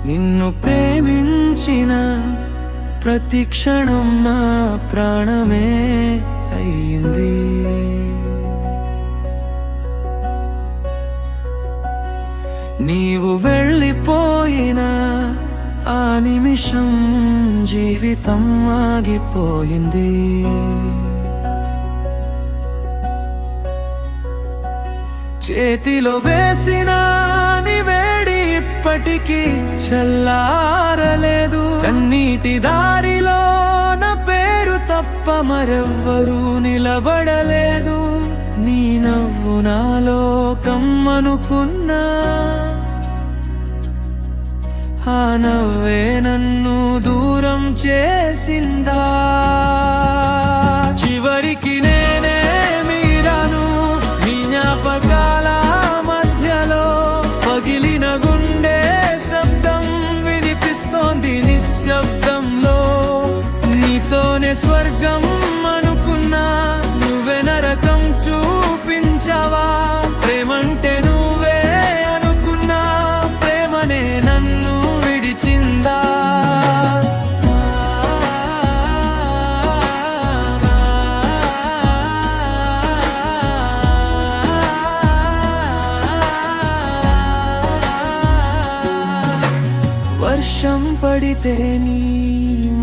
నిన్ను ప్రేమించిన ప్రతి క్షణం నా ప్రాణమే అయింది. నీవు వెళ్ళిపోయిన ఆ నిమిషం జీవితం ఆగిపోయింది. చేతిలో వేసిన నీ వేడి ఇప్పటికీ చల్లారలేదు. కన్నీటి దారిలో నా పేరు తప్ప మరెవ్వరూ నిలబడలేదు. నీ నవ్వు నా లోకం అనుకున్నా, ఆ నవ్వే నన్ను దూరం చేసిందా. చివరికి నేనే మీరాను నీ జ్ఞాపకాల మధ్యలో. పగిలిన గుండె శబ్దం వినిపిస్తోంది నిశ్శబ్దంలో. నీతోనే స్వర్గం అనుకున్నా, నువ్వే నరకం చూపించావా. ప్రేమంటే నువ్వే అనుకున్నా, ప్రేమనే నన్ను విడిచిందా. వర్షం పడితే నీ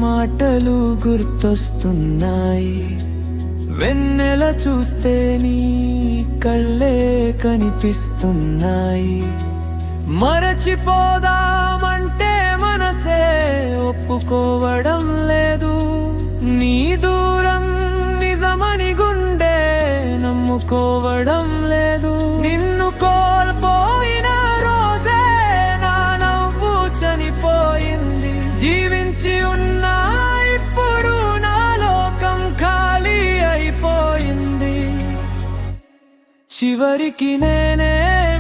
మాటలు గుర్తొస్తున్నాయి. వెన్నెల చూస్తే నీ కళ్ళే కనిపిస్తున్నాయి. మరచిపోదామంటే మనసే ఒప్పుకోవడం లేదు. నీ దూరం నిజమని గుండె నమ్ముకోవడం లేదు. నిన్ను కోల్పోయిన రోజే నా నవ్వు చనిపోయింది. జీవించి ఉన్నా ఇప్పుడు నా లోకం ఖాళీ అయిపోయింది. చివరికి నేనే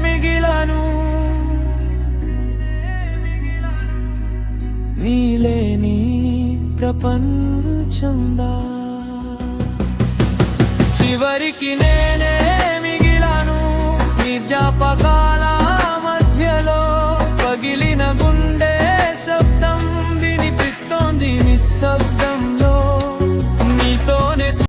మిగిలాను నీలేని ప్రపంచందా. చివరికి నేనే మిగిలాను నీ జ్ఞాపకాల మధ్యలో. పగిలిన గుండె శబ్దం వినిపిస్తోంది నిశ్శబ్దంలో.